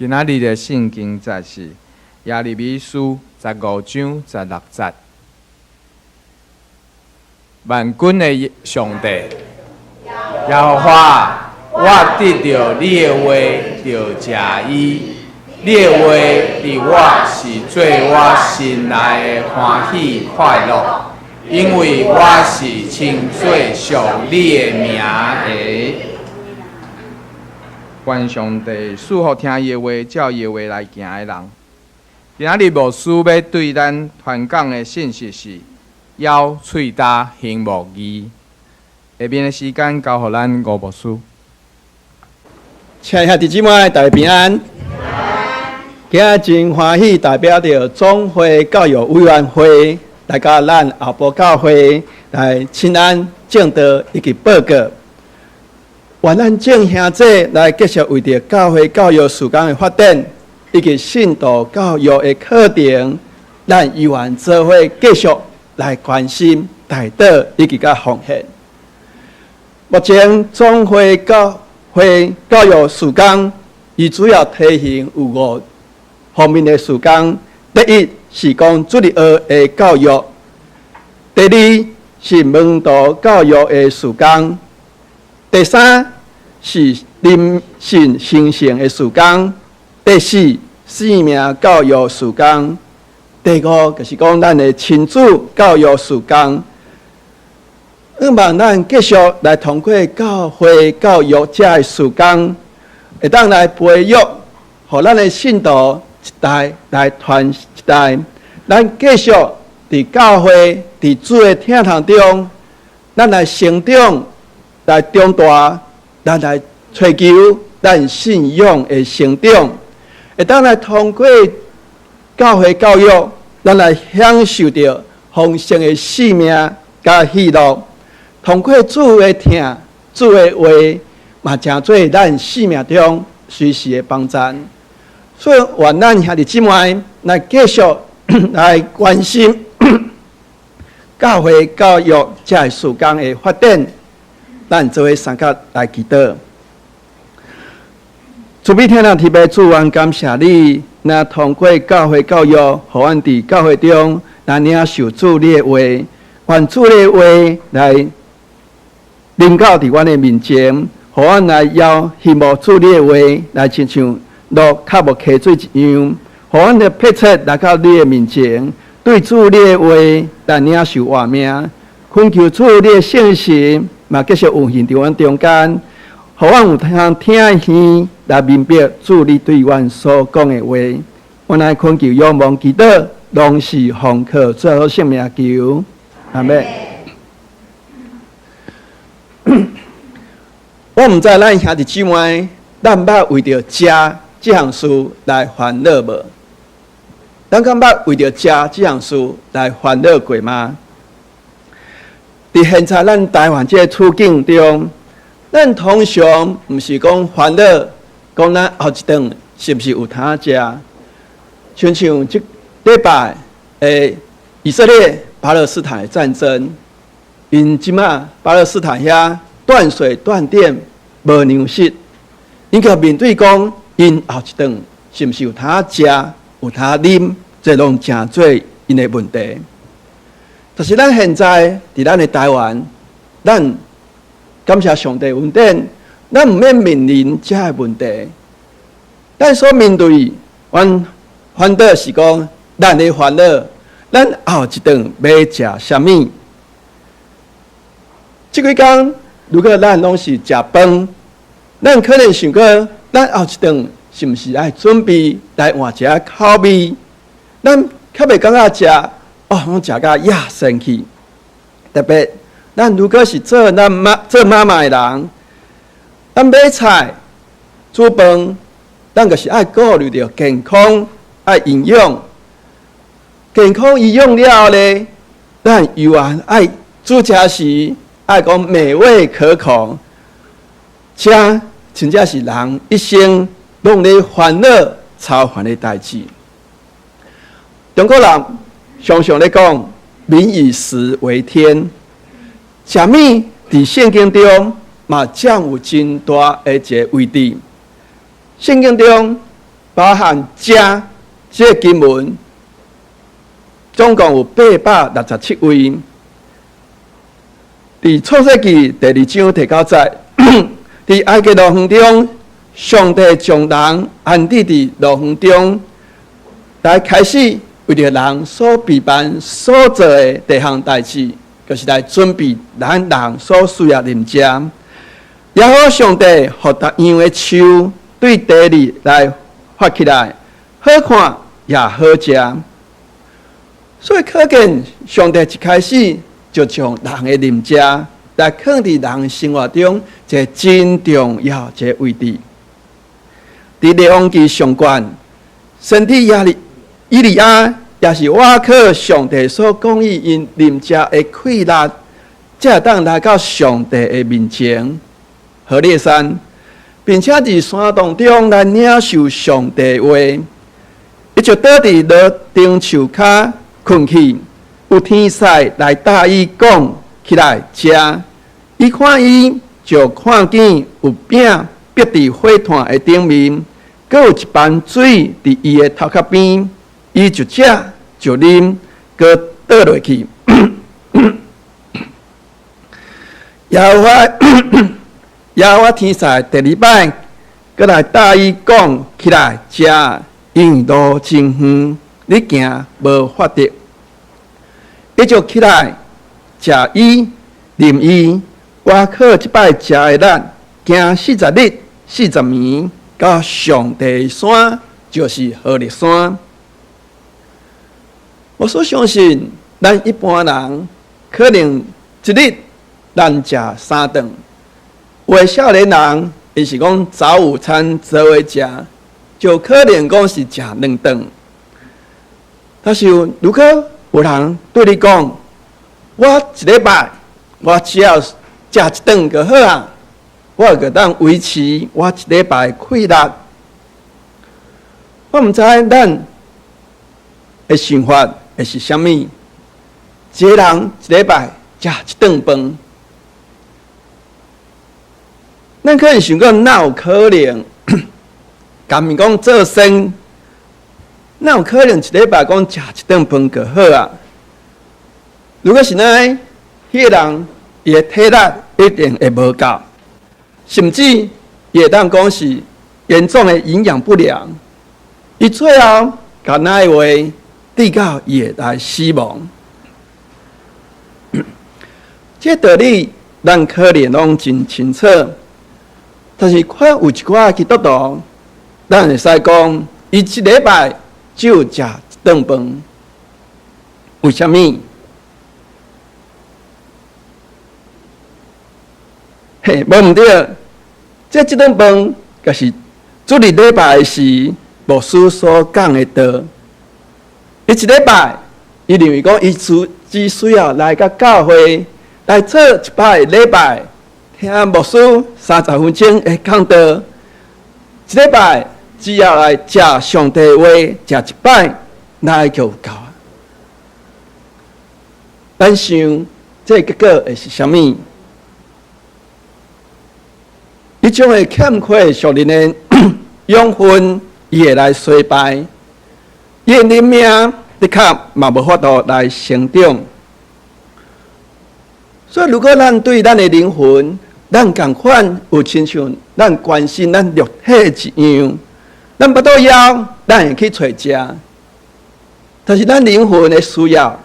今仔日的圣经节是耶利米书15章16节。万军的上帝，耶和华，我得到你的话就食伊，你的话伫我是做我心内的欢喜快乐，因为我是称做上你的名的。愿上帝赐福听伊的话，照伊的话来行的人。今仔日牧师要对咱传讲的信息是：腰喙焦行无义。下面的时间交予咱吴牧师。亲爱的弟兄姊妹，大家平安。今日真欢喜，代表着总会教育委员会来甲咱后埔教会来请安正道以及报告。愿咱众兄弟来继续为着教会教育事工的发展，以及信徒教育的课程，咱依然做伙继续来关心大道以及甲奉献。目前总会教育事工，伊主要推行有5方面的事工。第一是讲主日学的教育，第二是门徒教育的事工，第三是灵性形成的事工，第四生命教育事工，第5就是讲咱的亲子教育事工。希望咱继续来通过教会教育这的事工，会当来培育，互咱的信徒一代来传一代。咱继续伫教会、伫主的听堂中，咱来成长、来长大，咱来追求咱信仰的成长，会当来通过教会教育，咱来享受到丰盛的生命甲喜乐。通过主的听、主的话，嘛成做咱生命中随时的帮助。所以，愿咱兄弟姊妹来继续来关心教会教育这事工的发展。咱做伙三角来祈祷。主必天堂提备主愿感谢你，那通过教会教育，互阮伫教会中来领受主你的话，愿主你的话来临到伫阮的面前，互阮来邀希望主你的话来亲像落较无溪水一样，互阮的迫切来到你的面前，对主你的话来领受活命，恳求主你的信心，嘛继续运行伫阮中间，互阮有通听耳来明白主你对阮所讲的话。阮来恳求仰望祈祷，拢是奉靠最后性命求，阿们。我毋知咱兄弟姊妹，咱捌为着食这项事来烦恼无？咱敢捌为着食这项事来烦恼过吗？伫现在咱台湾这个处境中，咱通常毋是讲烦恼，讲咱后一顿是毋是有通食？像即礼拜以色列巴勒斯坦的战争，因即马巴勒斯坦遐断水断电。无粮食，因个面对讲，因后一顿是毋是有通食、有通啉，这拢真做因的问题。但是咱现在伫咱的台湾，咱感谢上帝恩典，咱毋免面临这个问题。咱所面对阮烦恼是讲，咱的烦恼，咱后一顿要食啥物？即几工。如果咱拢是食饭，咱可能想过，咱后一顿是毋是爱准备来换一下口味？咱较袂感觉食，拢食甲野生气。特别，咱如果是做妈妈的人，咱买菜、煮饭，咱就是爱顾虑着健康、爱营养。健康营养了后咧，咱又爱煮食时。爱讲美味可口，这真正是人一生拢咧烦恼超烦的代志。中国人常常咧讲“民以食为天”，食物伫圣经中嘛占有真大的一个位置。圣经中包含家这个经文，总共有867位。伫创世纪第2章第9节，伫埃及乐园中，上帝将人安置伫乐园中，来开始为着人所备办所做的第一项代志，就是来准备咱人所需要啉食。也好，上帝互逐样的树对地里来发起来，好看也好食。所以可见，上帝一开始就将人的啉食来放伫人生活中一个真重要一个位置。伫列王记上卷，身体以利亚也是瓦靠上帝所讲伊因啉食的气力，才当来到上帝的面前，何烈山，并且伫山洞中来领受上帝的话，伊就倒伫落丁树骹困去。有天使来带伊讲起来食，伊看伊就看见有饼逼伫火炭的顶面，阁有一盘水伫伊的头壳边，伊就食就啉，阁倒落去。耶和华天使第2摆，阁来带伊讲起来食，因为路真远，你行无法得。伊就起来食伊、啉伊，我靠即摆食的咱，行40日、40年，到上帝山，就是何烈山。我所相信，咱一般人可能一日咱食3顿，有的少年人伊是讲早午餐做伙食，就可能讲是食2顿。但是如果有人对你讲，我一礼拜我只要食1顿就好啊，我就当维持我一礼拜的气力。我毋知咱的想法会是啥物？一个人一礼拜食1顿饭，咱可能想讲，哪有可能？甲面讲做生，哪有可能一礼拜讲食1顿饭就好啊？如果是那，迄个人伊的体力一定会无够，甚至伊会当讲是严重的营养不良。伊最后甲那话直到伊会来死亡。这道理咱可能拢真清楚，但是看有一寡基督徒，咱会使讲，伊一礼拜就食1顿饭，为什么？嘿，无毋对，这1顿饭，就是主日礼拜时牧师所讲的道。伊一礼拜，伊认为讲，伊只需要来到教会来做1摆礼拜，听牧师30分钟的讲道。一礼拜只要来食上帝话，食1摆，那就够啊。咱想，这结果会是啥物？伊将会欠缺属灵的养分，伊会来衰败，伊的灵命的确嘛无法度来成长。所以，如果咱对咱的灵魂，咱共款有亲像咱关心咱肉体一样，咱巴肚枵，咱会去找食，但是咱灵魂的需要，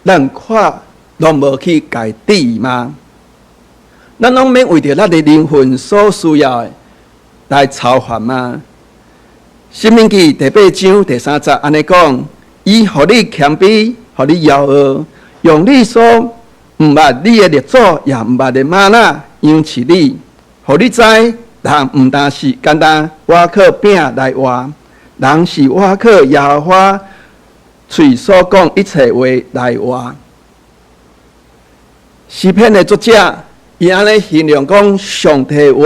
咱看拢无去改抵吗？咱拢免为着咱的灵魂所需要的来操烦吗？申命记第8章第3节安尼讲：伊互你谦卑，互你骄傲，用你所毋捌你的列祖也毋捌的玛纳养饲你，互你知人毋但是简单倚靠饼来活，人是倚靠耶和华嘴所讲一切话来活。诗篇的作者，伊安尼形容讲上帝的话，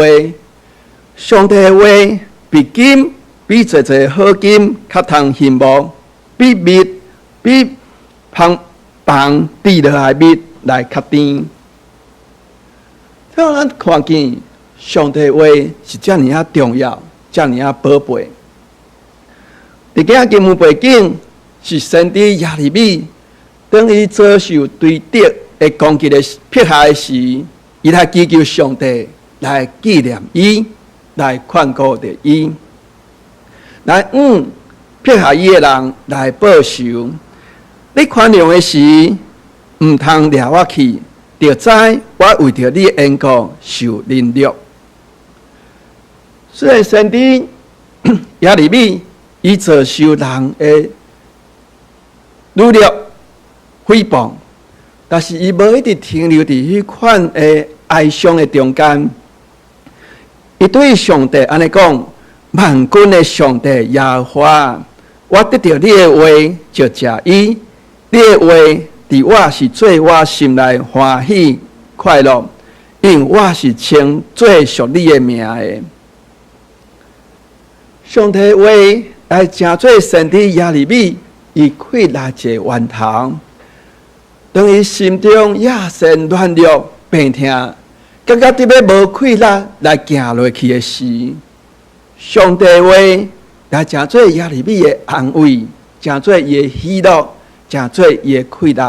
上帝的话比金比侪侪好金较通羡慕，比蜜比芳滴落来蜜来较甜。咱看见上帝的话是遮尔啊重要，遮尔啊宝贝。伫今经文背景是先知耶利米，当伊遭受对敌的攻击的迫害时，伊来祈求上帝来纪念伊，来劝告着伊，来迫害伊的人来报仇。你宽容的时，毋通掠我去，就知我为着你的缘故受凌辱。虽然先知耶利米伊遭受人的侮辱、诽谤，但是伊无一直停留伫迄款的哀伤的中间。伊对上帝安尼讲：万军的上帝耶和华，我得到你的话就食伊，你的话伫我是做我心内欢喜快乐，因我是称最属你的名的。上帝的话来成做先知耶利米伊溃烂一个源头。当伊心中野心乱弱、病痛，感觉特别无气力来行落去的时，上帝的话来成做耶利米的安慰，成做伊的喜乐，成做伊的气力。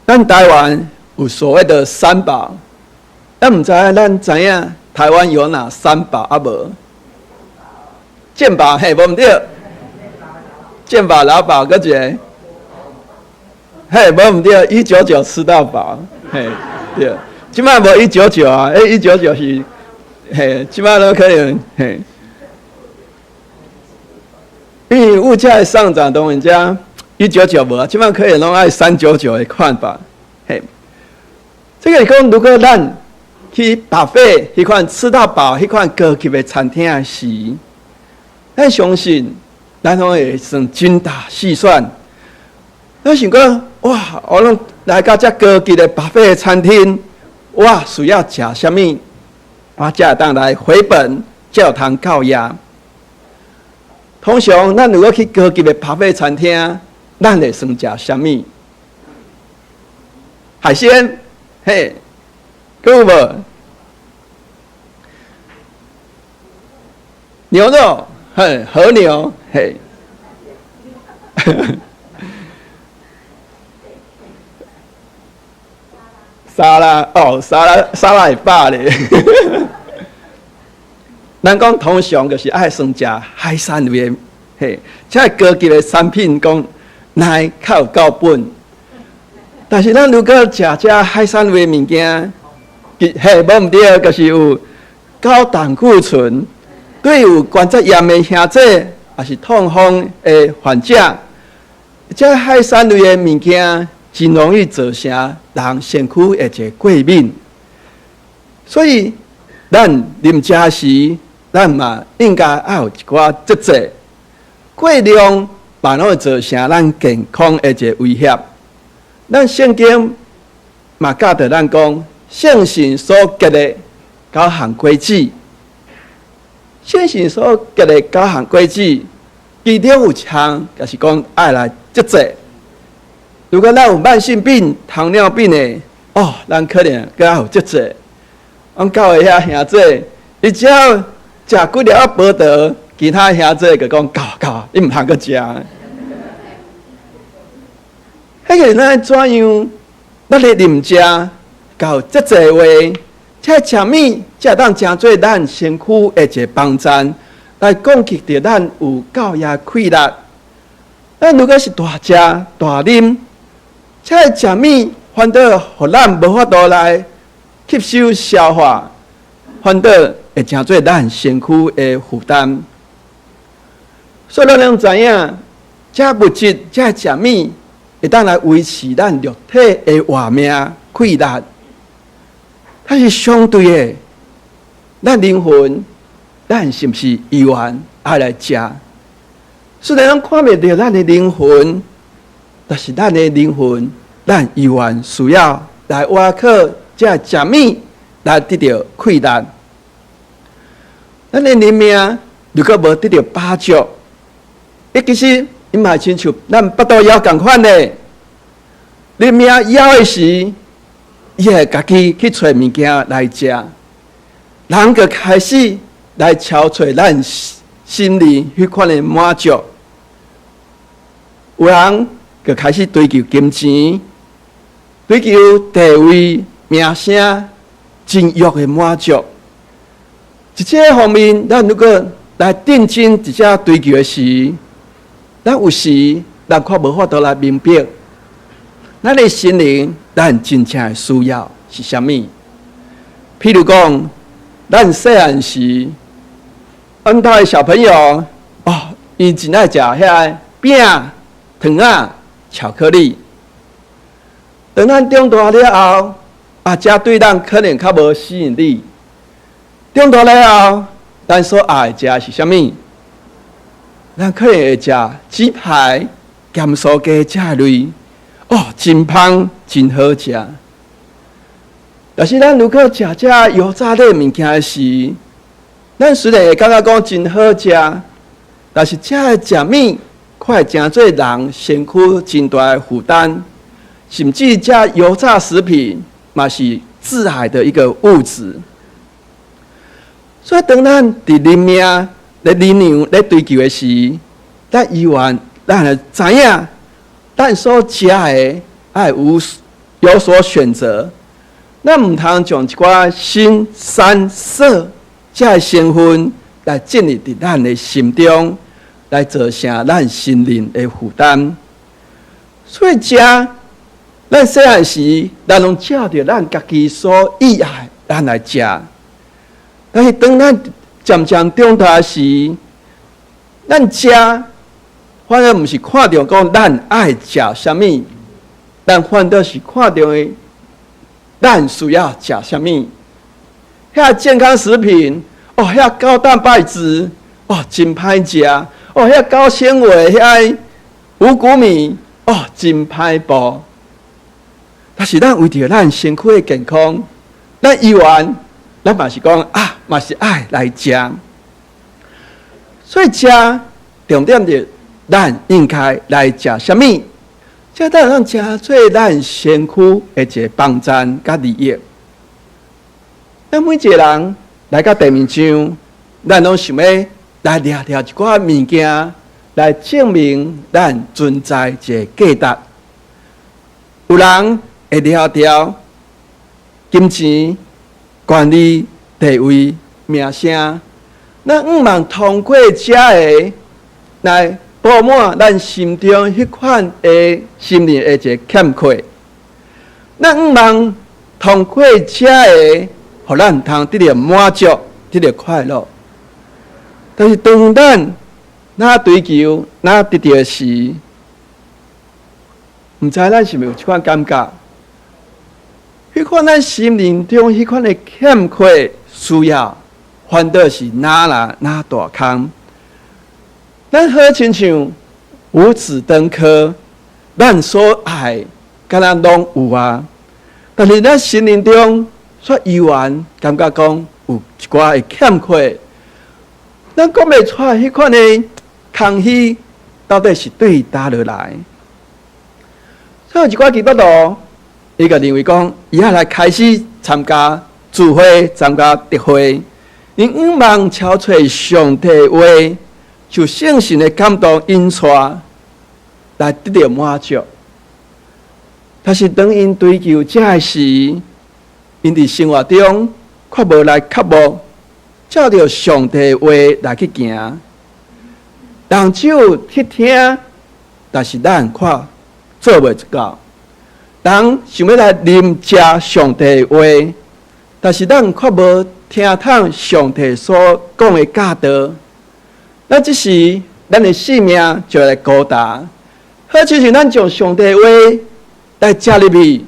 咱台湾有所谓的三宝，咱毋知咱知影台湾有哪三宝啊？无？健保嘿，无毋对，健保劳保搁一个，嘿，无毋对，199吃到饱，嘿，对，即摆无199啊，199是，嘿，即摆都可能，嘿，因为物价的上涨，当然遮199无啊，即摆可以拢爱399的款法，嘿，这个是讲，如果咱去把费迄款吃到饱迄款高级的餐厅时，咱相信，咱拢会算精打细算。咱想讲，哇，我拢来到遮高级的巴菲的餐厅，我需要食什么？我才会当来回本，才有通到呀。通常，咱如果去高级的巴菲餐厅，咱会算食什么？海鲜，嘿，够无？牛肉。嘿，和牛，嘿，沙拉哦，沙拉会饱咧。咱讲通常就是爱算食海产类的，嘿，这高级的产品讲乃较有够本。但是咱如果食这海产类的物件，嘿，无毋对，就是有高胆固醇。对有关节炎的兄弟，也是痛风的患者，这海产类的物件真容易造成人身躯的一个过敏。所以，咱啉食时，咱嘛应该要有一寡节制。过量嘛，拢会造成咱健康的一个威胁。咱圣经嘛教导咱讲，圣神所结的9项规矩。圣神所结的9项规矩，其中有一项就是讲爱来节制。如果咱有慢性病、糖尿病的，哦，咱可能更要有节制。阮教会遐兄弟，伊只要食几粒啊报道，其他兄弟就讲够，你毋通阁食。迄个咱怎样？咱咧啉食，够节制话。这食物才当成做咱身躯的一个帮衬，来攻击着咱有够也气力。咱如果是大食大啉，这食物反倒互咱无法度来吸收消化，反倒会成做咱身躯的负担。所以咱拢知影，这物质这食物会当来维持咱肉体的活命气力。它是相对的，咱灵魂，咱是不是意愿爱来食？虽然咱看袂到咱的灵魂，但是咱的灵魂，咱意愿需要来挖靠这食物来得到气力。咱的灵命如果无得到把助，其实伊嘛亲像咱腹肚枵共款的，灵命枵的时。伊会家己去找物件来食，人就开始来敲找咱心里迄款的满足。有人就开始追求金钱，追求地位、名声、情欲的满足。在这个方面，咱如果来认真直接追求的时，咱有时咱却无法度来明白，咱的心灵咱真正的需要是啥物？譬如讲，咱细汉时，阮兜的小朋友伊真爱食遐饼、糖仔、巧克力。等咱长大了后，这对咱可能较无吸引力。长大了后，咱所爱的食是啥物？咱可能会食鸡排、咸酥鸡这类，真香，真好食。但是咱如果食这油炸类物件时，咱虽然会感觉讲真好食，但是这食物却会成做人身躯真大的负担，甚至这油炸食品嘛是致癌的一个物质。所以当咱伫人命、咧理念、咧追求的时，咱依然咱会知影，咱所食的爱有所选择。咱唔通将一寡新、三、色这个成分来进入伫咱的心中，来造成咱心灵的负担。所以食，咱细汉时，咱拢照着咱家己所喜爱，咱来食。但是当咱渐渐长大时，咱食反而毋是看重讲咱爱食啥物，咱反倒是看重的咱需要食啥物。遐健康食品，遐高蛋白质，真歹食。遐高纤维，遐五谷米，真歹补。但是咱为着咱身躯的健康，咱依然。咱嘛是讲嘛是爱来食，所以食重点是咱应该来食啥物？这当然食做咱身躯的一个帮助甲利益。咱每一个人来到地面上，咱拢想要来掠一寡物件，来证明咱存在一个价值。有人会掠着金钱。权力、地位、名声，咱毋茫通过这个来补满咱心中迄款的心灵的一个欠缺。咱毋茫通过这个，互咱通得到满足、得到快乐。但是当咱追求、得到时，毋知咱是毋是有这款感觉？迄款咱心灵中迄款的欠缺需要，反倒是哪大空。咱好亲像五子登科，咱所爱，敢若拢有啊。但是咱心灵中却依然感觉讲有一寡的欠缺。咱讲袂出迄款的空虚，到底是对倒落来？所以有一寡基督徒。伊个认为讲，伊也来开始参加聚会、参加特会，因毋茫超出上帝话，就圣神的感动引带，来得到满足。但是当因追求这个时，因伫生活中却无来刻薄，照着上帝话来去行。人只有去听，但是咱却做袂到。人想要来临食上帝话，但是咱却无听透上帝所讲的教导。那这时咱的性命就来高达。好像是咱将上帝话来食入去，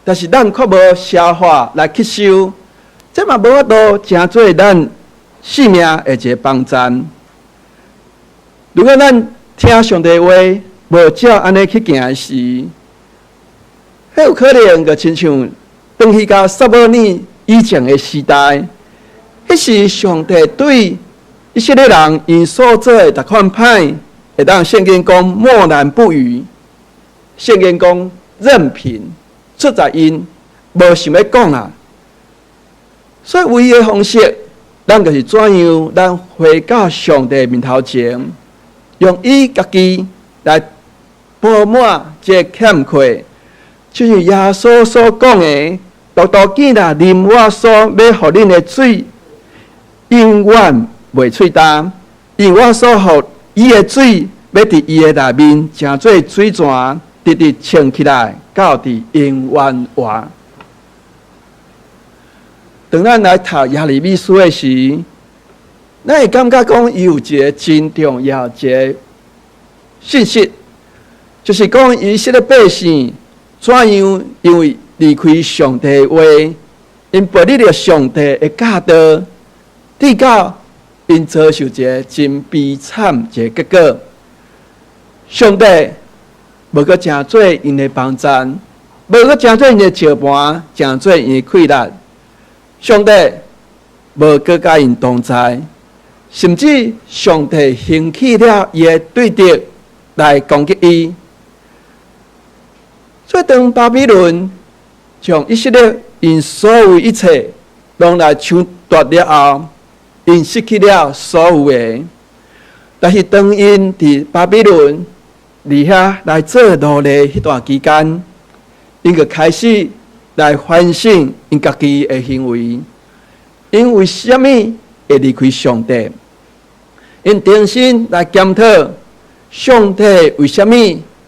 但是咱却无消化来吸收，这嘛无法度成做咱性命的一个帮助。如果咱听上帝话无照安尼去行时，迄有可能就亲像返去到撒母耳以前的时代，迄时上帝对以色列人因所做的逐款歹，会当圣经讲默然不语，圣经讲任凭，出在因无想要讲啊。所以唯一的方式，咱就是怎样，咱回到上帝面头前，用伊家己来补满这欠缺，就是耶稣所讲的：“多多见啦，啉我所要予恁的水，永远袂喙干；因我所予伊的水，要伫伊的内面，成做水泉，直直冲起来，到伫永远活。”当咱来读耶利米书的时，咱会感觉讲伊有一个真重要一个信息，就是讲以色列百姓怎样因为离开上帝的话，因背离了上帝的教导，直到因遭受一个真悲惨一个结果。上帝无阁诚做因的帮衬，无阁诚做因的石盘，诚做因的溃烂。上帝无阁甲因同在，甚至上帝兴起了伊的对敌来攻击伊。所以当巴比伦将以色列因所有一切拢来抢夺了后，因失去了所有的。但是当因伫巴比伦伫遐来做奴隶迄段期间，因就开始来反省因家己的行为，因为什么会离开上帝？因重新来检讨上帝为什么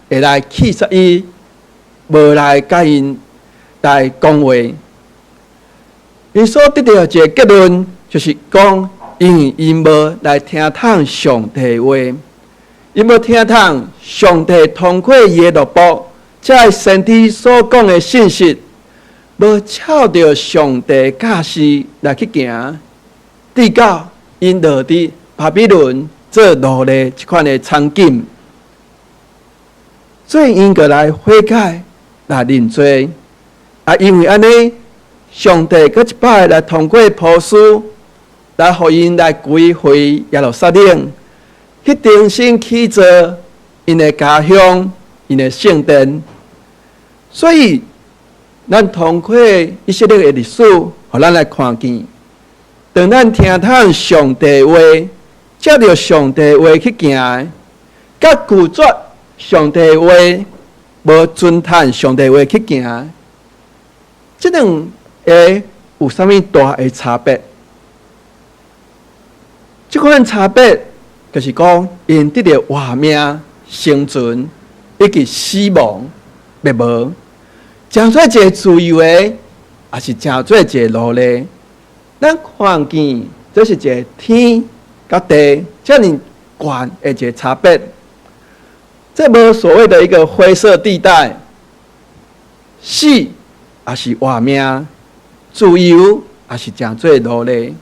会来弃杀伊，无来甲因来讲话。因所得到一个结论，就是讲，因无来听从上帝的话，因无听从上帝通过伊的律法，在身体所讲的信息。无照着上帝教示来去行，直到因落伫巴比伦做奴隶这款的场景，所以因过来悔改来认罪。因为安尼，上帝搁一摆来通过波斯来互因来归回耶路撒冷，去重新起造因的家乡、因的圣殿，所以。咱通过以色列的历史，互咱来看见，当咱听从上帝的话，照着上帝的话去行，甲拒绝上帝的话，无遵从上帝的话去行，这两个有啥物大的差别？这款差别就是讲，因得到活命、生存以及死亡灭无。诚做一个自由的，也是诚做一个奴隶。咱看见，这是一个天甲地这么悬的一个差别。这无所谓的一个灰色地带，死也是活命，自由也是诚做奴隶。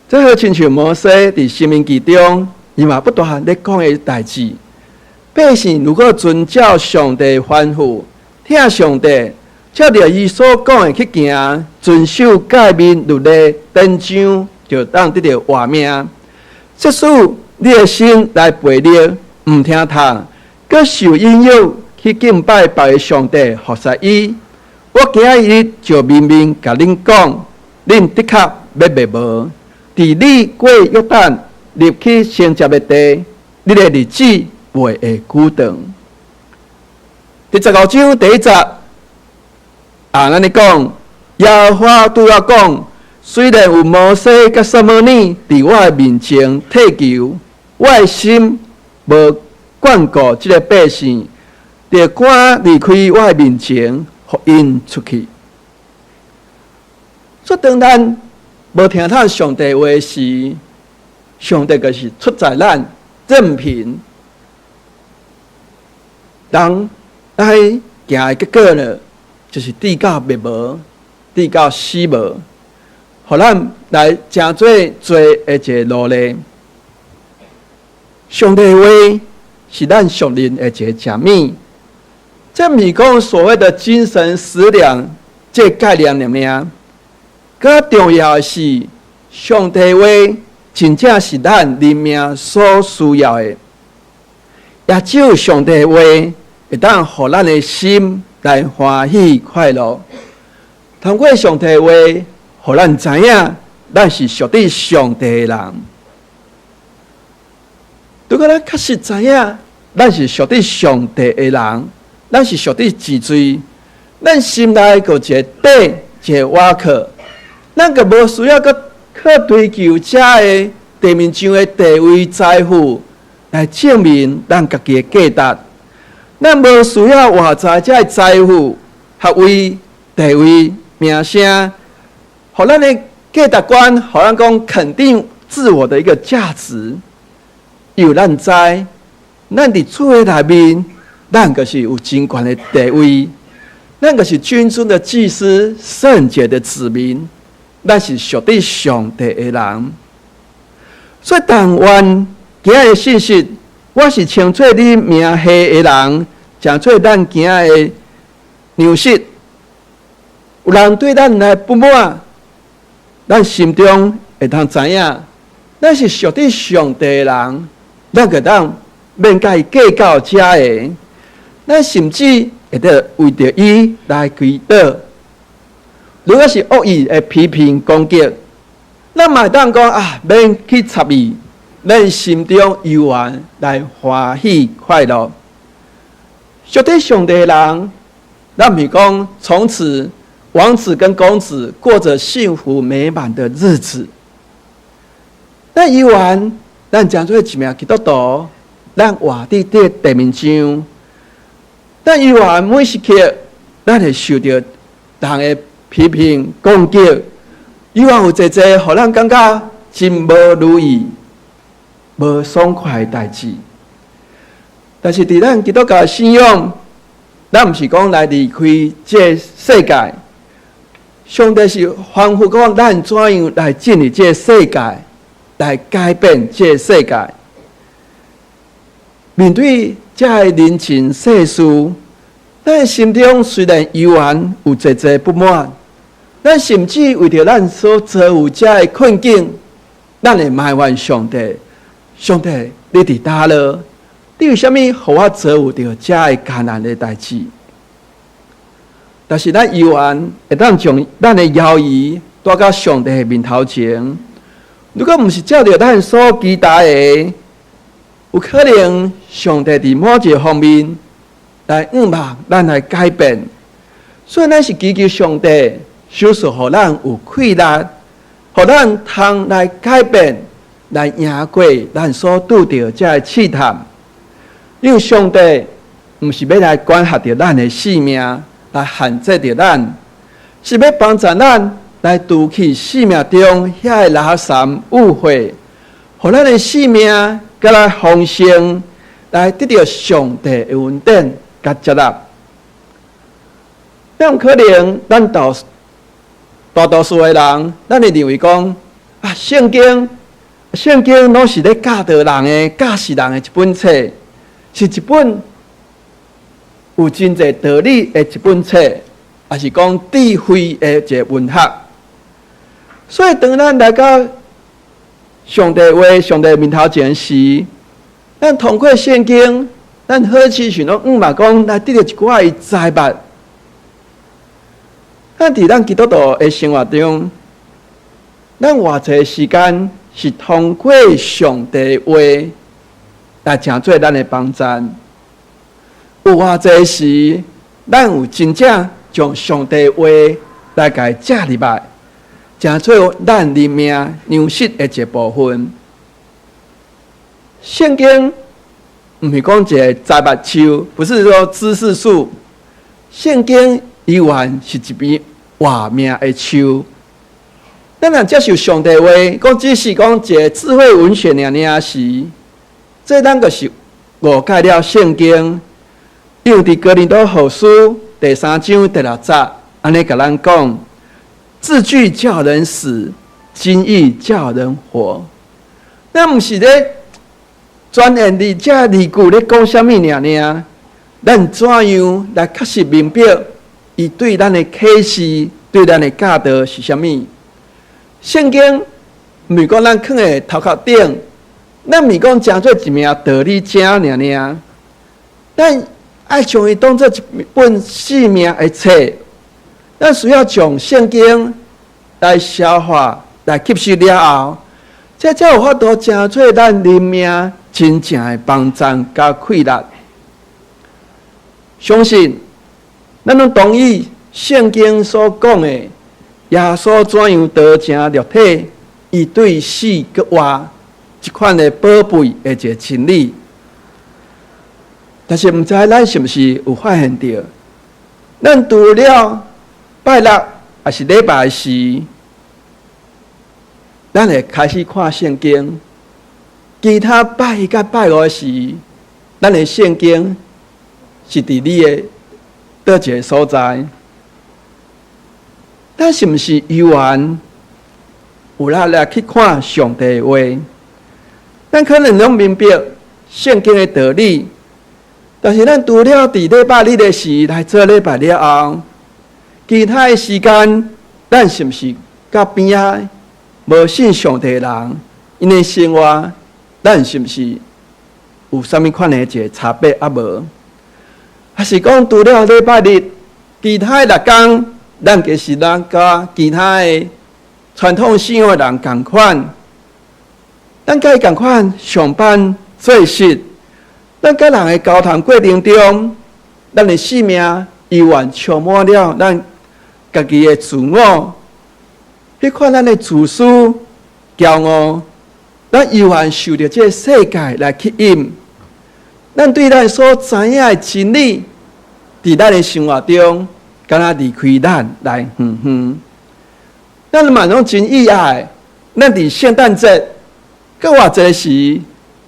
这好亲像摩西伫《申命记》中，伊嘛不断咧讲的代志。百姓如果遵照上帝吩咐，听上帝，照着伊所讲的去行，遵守诫命律例典章，就当得到活命。即使你的心来背逆，唔听从，佮受引诱去敬拜别个上帝，服侍伊，我今日就明明甲恁讲，恁的确要灭无。伫你过约旦入去先接的地，你的日子袂会久长。第15章第1节，咱咧讲，耶和华对我讲，虽然有摩西甲撒母耳伫我的面前替求，我的心无眷顾这个百姓，就赶离开我的面前，互因出去。所以当咱无听从上帝话时，上帝就是出在咱任凭人来行的结果呢，就是地到灭无，地到死无，互咱来诚做的一个奴隶。上帝的话是咱属灵的一个食物，这毋是讲所谓的精神食粮这个概念尔。更重要的是，上帝话真正是咱人命所需要的，也只有上帝话会当互咱的心来欢喜快乐。通过上帝话，互咱知影咱是属于上帝的人。如果咱确实知影，咱是属于上帝的人，咱是属于自罪，咱心内有一个底，一个瓦壳，咱就无需要去追求这个地面上的地位、财富来证明咱家己的价值。咱无需要外在这财富、学位、地位、名声，互咱的价值观，互咱讲肯定自我的一个价值。有咱知，咱伫主会内面，咱就是有真悬的地位，咱就是君尊的祭司、圣洁的子民，咱是属于上帝的人。所以，但愿今日的信息，我是称做你名黑的人，讲做咱今日的粮食。有人对咱来不满，咱心中会通知影，咱是属于上帝的人。咱个当免甲伊计较遮个，咱甚至会得为着伊来祈祷。如果是恶意的批评攻击，咱嘛当讲免去插伊，咱心中悠然来欢喜快乐。属于上帝的人，咱毋是讲从此王子跟公子过着幸福美满的日子。咱悠然。咱讲做一名基督徒，咱活伫这地面上，咱以外每时刻，咱会受到人的批评攻击，以外有侪互咱感觉真无如意、无爽快的代志。但是伫咱基督教的信仰，咱毋是讲来离开这世界，上帝是吩咐讲咱怎样来进入这世界。来改变这世界，面对这人情世事，咱心中虽然悠然有一不满，咱甚至为着咱所遭有这困境，咱会埋怨上帝。上帝，你伫叨了？你为什么予我遭有着这艰难的代志？但是咱悠然会当将咱的犹豫带到上帝的面头前。如果毋是照着咱所期待的，有可能上帝伫某一个方面来望咱来改变，所以咱是祈求上帝小说互咱有气力，互咱通来改变，来赢过咱所拄着这个试探。因为上帝毋是要来管辖着咱的性命，来限制着咱，是要帮助咱。来除去生命中遐个垃圾污秽，互咱的生命甲来丰盛，来得到上帝的恩典甲接纳。咱可能咱大多数的人，咱会认为讲圣经拢是咧教导人的、教示人的一本册，是一本有真侪道理的一本册，也是讲智慧的一个文学。所以，当咱来到上帝话、上帝面头前时，咱通过圣经，咱好奇想讲，讲来得到一寡的财物。咱伫咱基督徒的生活中，咱偌济时间是通过上帝话来成做咱的帮助。有偌济时，咱有真正将上帝话来甲伊接入来。成做咱人命粮食的一部分。圣经毋是讲一个财物树，不是说知识树。圣经依然是一片活命的树。咱若接受上帝话，讲只是讲一个智慧文学尔时，这咱就是误解了圣经。因为伫哥林多后书第3章第6节，安尼甲咱讲。字句叫人死，经意叫人活。咱毋是咧专研伫这字句咧讲啥物尔，咱怎样来确实明白伊对咱的启示、对咱的教导是啥物？圣经毋是讲咱囥在头壳顶，咱毋是讲讲做一名道理者尔，咱爱将伊当做一本生命的册。咱需要将圣经来消化、来吸收了后，这才有法度成做咱人命真正的帮助甲快乐。相信咱拢同意圣经所讲的，耶稣怎样道成肉体，以对死佮活这款的宝贝的一个真理。但是毋知咱是毋是有发现到，咱除了拜六还是礼拜时，咱会开始看圣经；其他拜一甲拜五时，咱的圣经是伫你的倒一个所在？咱是毋是悠然有力来去看上帝的话？咱可能拢明白圣经的道理，但是咱除了伫礼拜日的时来做礼拜了后，其他的时间，咱是毋是甲边仔无信上帝的人，因的生活，咱是毋是有啥物款的一个差别啊无？还是讲除了礼拜日，其他的6天，咱其实咱甲其他的传统信仰的人同款，咱甲伊同款上班做事，咱甲人的交谈过程中，咱的生命依然充满了咱家己的自我，迄款咱的自私、骄傲，咱依然受着这世界来吸引。咱对咱所知影的真理，伫咱的生活中，敢若离开咱来远远。咱嘛拢真意外，咱伫圣诞节，搁活节时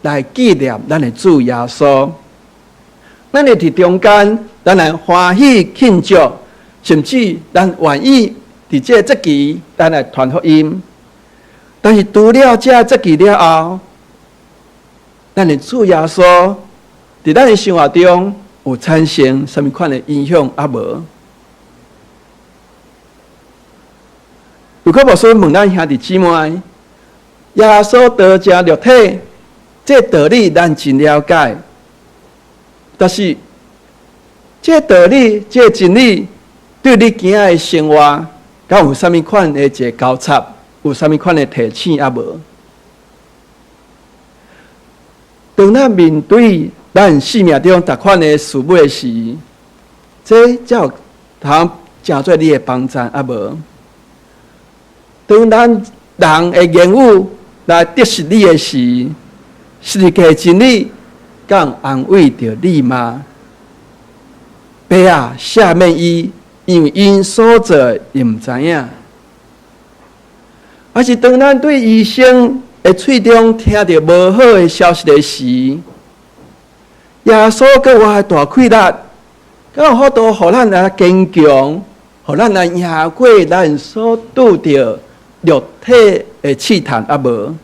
来纪念咱的主耶稣。咱会伫中间，咱来欢喜庆祝，甚至咱愿意伫这节期，咱来传福音。但是除了这节期了后，咱的主耶稣伫咱的生活中有产生什么款的影响啊无？如果无说问咱兄弟姊妹，耶稣道成肉体，这道理咱真了解，但是这道理、这真理，对你今仔的生活，敢有啥物款的一个交叉，有啥物款的提醒啊无？当咱面对咱生命中逐款的事物时，这才有通成做你的帮助啊无？当咱人的言语来得失你的时，世界真理敢安慰着你吗？爸啊，赦免伊，因为因所做伊毋知影。还是当咱对医生的喙中听到无好的消息的时，耶稣给我的大快乐，敢有法度互咱来坚强，互咱来赢过咱所拄着肉体的试探啊无？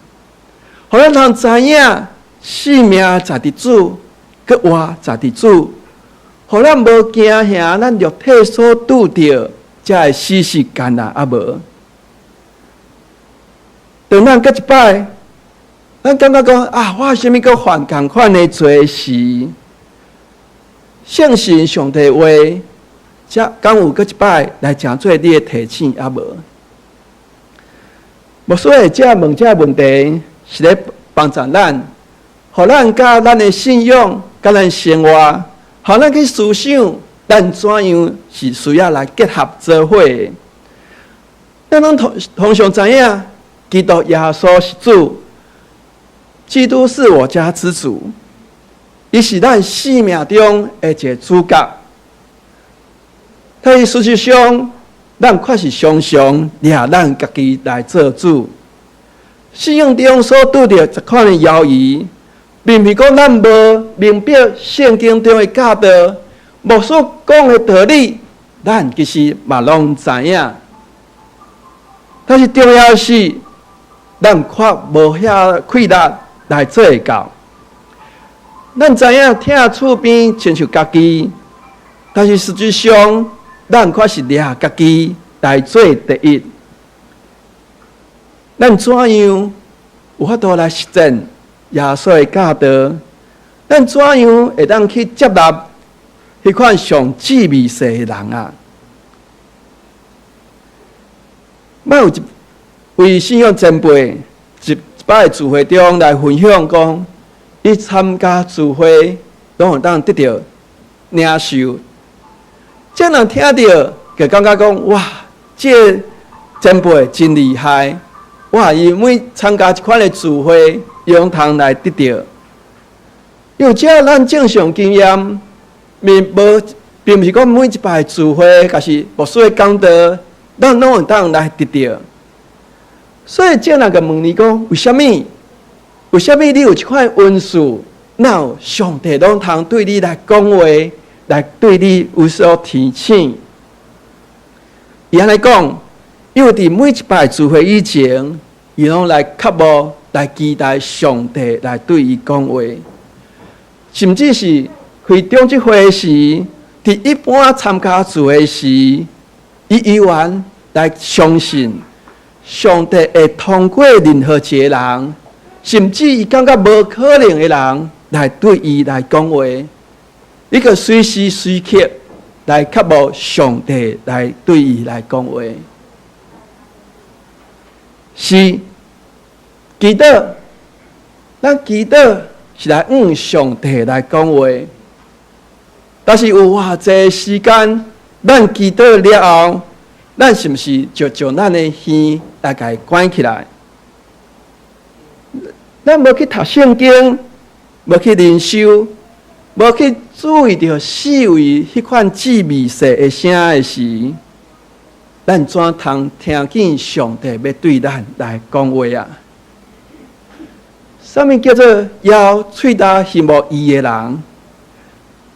互咱通知影生命在伫主，佮活在伫主，互咱无惊吓咱肉体所拄着才会死死艰难啊无？当咱搁一摆，咱感觉讲啊，我啥物搁犯同款的罪时，相信上帝话，才敢有搁一摆来成做你的提醒啊无？无所谓这问这问题，是咧帮助咱，互咱甲咱的信仰、甲咱生活，互咱去思想，咱怎样是需要来结合做伙的。咱拢通常知影，基督耶稣是主，基督是我家之主，伊是咱生命中的一个主角。但是事实上，咱确实常常掠咱家己来做主。信仰中所拄着一款的犹豫，并非讲咱无明白圣经中的教导，无所讲的道理，咱其实嘛拢知影。但是重要的是，咱却无遐快乐来做会到。咱知影听厝边亲像家己，但是实际上，咱却是掠家己来做第一。咱怎样有法度来实践耶稣的教导？咱怎样会当去接纳迄款上智美世的人啊？莫有为信仰前辈一摆聚会中来分享讲，伊参加聚会拢有当得到领受。这人听到就感觉讲哇，这前辈真厉害！哇，伊每参加一款的聚会，用通来得到。因为这咱正常经验，并不是讲每一摆聚会，但是牧师的讲道，咱拢有当来得到。所以这人就问你讲，为什么？为什么你有一款恩赐，哪有上帝拢通对你来讲话，来对你有所提醒？伊安尼讲，因为伫每一摆聚会以前，伊拢来渴慕、来期待上帝来对伊讲话，甚至是开中即会时，伫一般参加聚会时，伊依然来相信上帝会通过任何一个人，甚至伊感觉无可能的人来对伊来讲话，伊个随时随刻来渴慕上帝来对伊来讲话。是祈祷，咱祈祷是来向上帝来讲话，但是有偌济时间，咱祈祷了后，咱是毋是就将咱的耳来甲伊关起来？咱无去读圣经，无去灵修，无去注意到四围迄款滋味色的声的时，咱怎通听见上帝要对咱来讲话啊？什么叫做枵喙焦耳目异的人？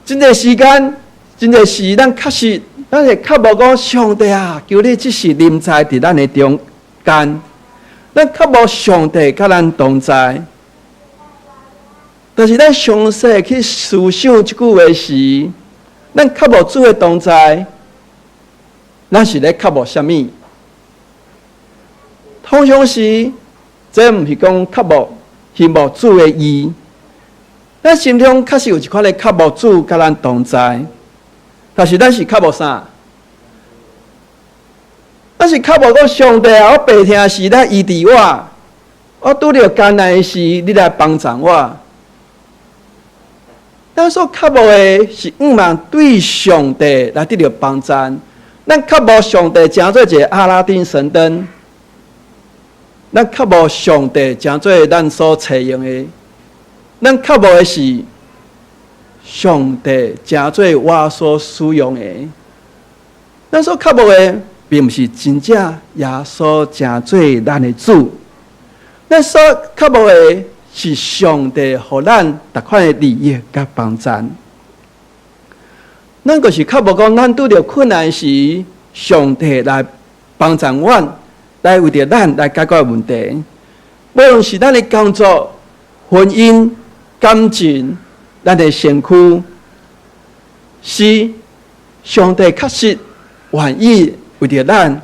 真个时间，真个是咱确实，咱会渴慕讲上帝啊，求你即时临在伫咱的中间。咱渴慕上帝甲咱同在，但是咱详细去思想即句话时，咱渴慕主的同在，咱是咧渴慕什么？通常时，这毋是讲渴慕希望主的意，咱心中确实有一款咧渴慕主甲咱同在，但是咱是渴慕啥？咱是渴慕讲上帝啊！我白天时来医治我，我拄着艰难的时，你来帮助我。咱所渴慕的是毋望对上帝来得到帮助，咱渴慕上帝成做一个阿拉丁神灯，咱渴慕上帝成做咱所采用的，咱渴慕的是上帝成做我所使用的，咱所渴慕的。并不是真正耶稣成做咱的主，咱所渴慕的是上帝互咱逐款的利益甲帮助。咱就是渴慕讲，咱拄着困难时，上帝来帮助阮，来为着咱来解决问题。无论是咱的工作、婚姻、感情、咱的身躯，是上帝确实愿意。为着咱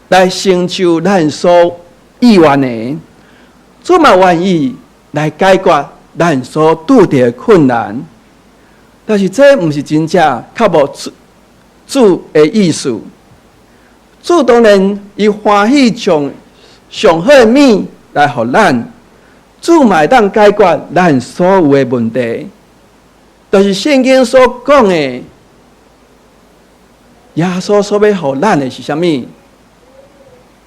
来成就咱所意愿的，主嘛愿意来解决咱所拄着的困难。但是这毋是真正较无主的意思。主当然伊欢喜将上好的物来互咱，主嘛会当解决咱所有的问题。但是圣经所讲的。耶稣所要互咱的是啥物？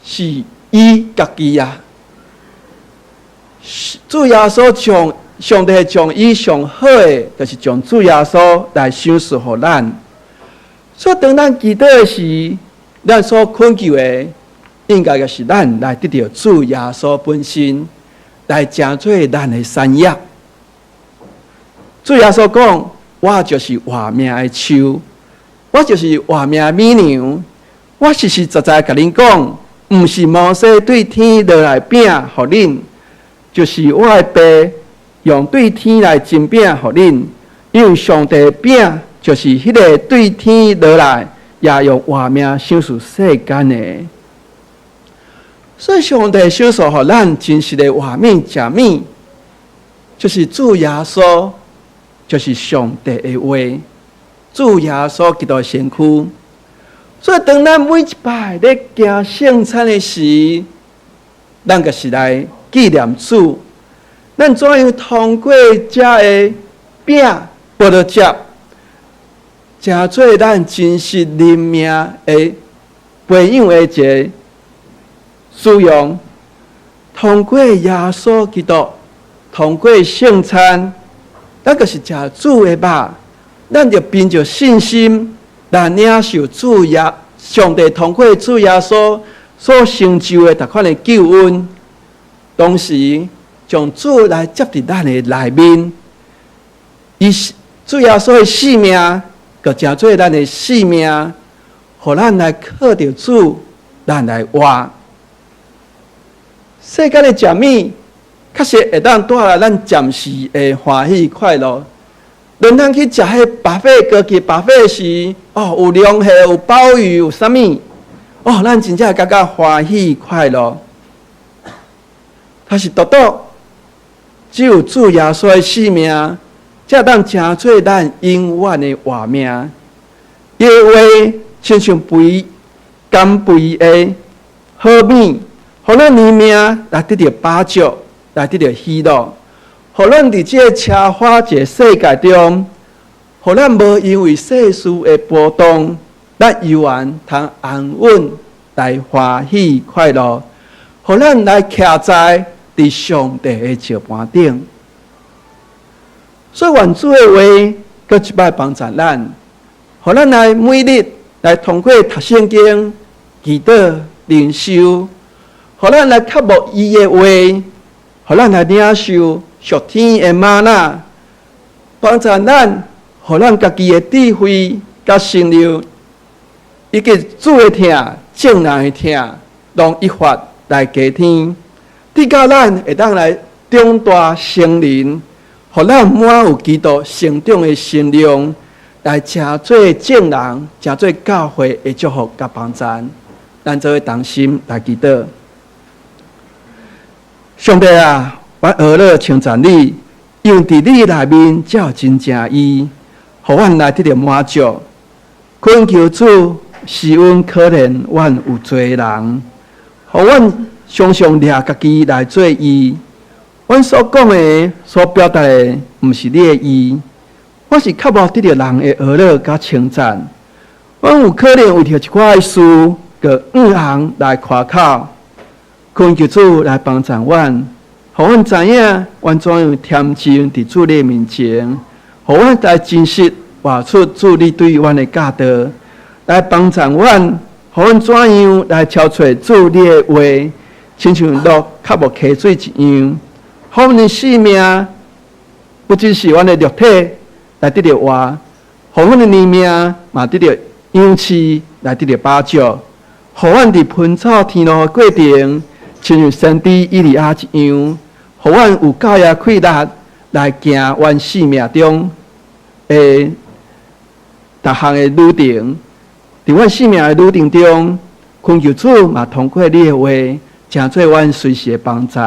是伊家己啊！主耶稣将上帝将伊上好的，就是将主耶稣来赏赐互咱。所以当咱祈祷的时，咱所恳求的，应该就是咱来得到主耶稣本身，来成做咱的产业。主耶稣讲：“我就是活命的树。”我就是活命美娘，我实实在在甲恁讲，毋是摩西对天落来饼互恁，就是我的爸用对天来蒸饼互恁，因为上帝的饼就是迄个对天落来，也用活命赏赐世间的。所以上帝赏赐互咱真实的活命食物，就是主耶稣，就是上帝的话。主耶稣基督身躯，所以当咱每一摆咧行圣餐的时，咱就是来纪念主。咱怎样通过这个饼报到接，成做咱真实人命的培养的一个使用？通过耶稣基督，通过圣餐，咱就是食主的肉，咱就凭着信心来领受主上帝通过主耶稣所成就的逐款的救恩，同时将主来接伫咱的内面，以主耶稣的性命，就成做咱的性命，互咱来靠着主，咱来活。世间的食物，确实会当带来咱暂时的欢喜快乐。轮咱去食迄巴菲高级巴菲时，有龙虾、有鲍鱼、有啥物，咱真正会感觉欢喜快乐。但是独独只有主耶稣的性命，才当成做咱永远的活命。耶和华亲像肥甘肥的好米，互咱生命来得到饱足，来得到喜乐。互咱伫这车花这世界中，互咱无因为世事的波动，咱依然通安稳来欢喜快乐。互咱来徛在伫上帝的石盘顶。所以愿主的话，搁一摆帮助咱，互咱来每日来通过读圣经、祈祷、灵修，互咱来刻慕伊的话，互咱来领受属天的吗哪，帮助咱，互咱家己的智慧、甲心力，以及主的听、正人的听，拢一法来加添，直到咱会当来长大成人，互咱满有基督成长的心量，来成做正人，成做教会的祝福甲帮助。咱做同心来祈祷。上帝啊，我学了称赞你，因伫你内面才有真正义，互阮来得到满足。恳求主使阮可怜阮有罪人，互阮常常掠家己来做义。阮所讲的、所表达的，毋是你的义，我是较无得到人的学了甲称赞。阮有可能为着一寡事，个行来夸口，恳求主来帮助阮。互阮知影，阮怎样恬静伫主你面前，互阮来真实活出主你对阮的教导，来帮助阮，互阮怎样来超出主你的话，亲像落较无溪水一样，互阮的生命不只是阮的肉体来得到活，互阮的生命嘛得到氧气来得到饱足，互阮伫喷草天路的过程，亲像先知以利亚一样。互阮有教育气力来行阮生命中的逐项的旅程，伫阮生命的旅程中，恳求主嘛通过你的话，成做阮随时的帮助。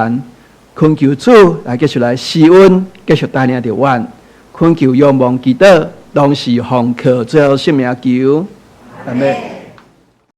恳求主来继续来施恩，继续带领着阮。恳求仰望祈祷，拢是奉靠最后生命求。阿们。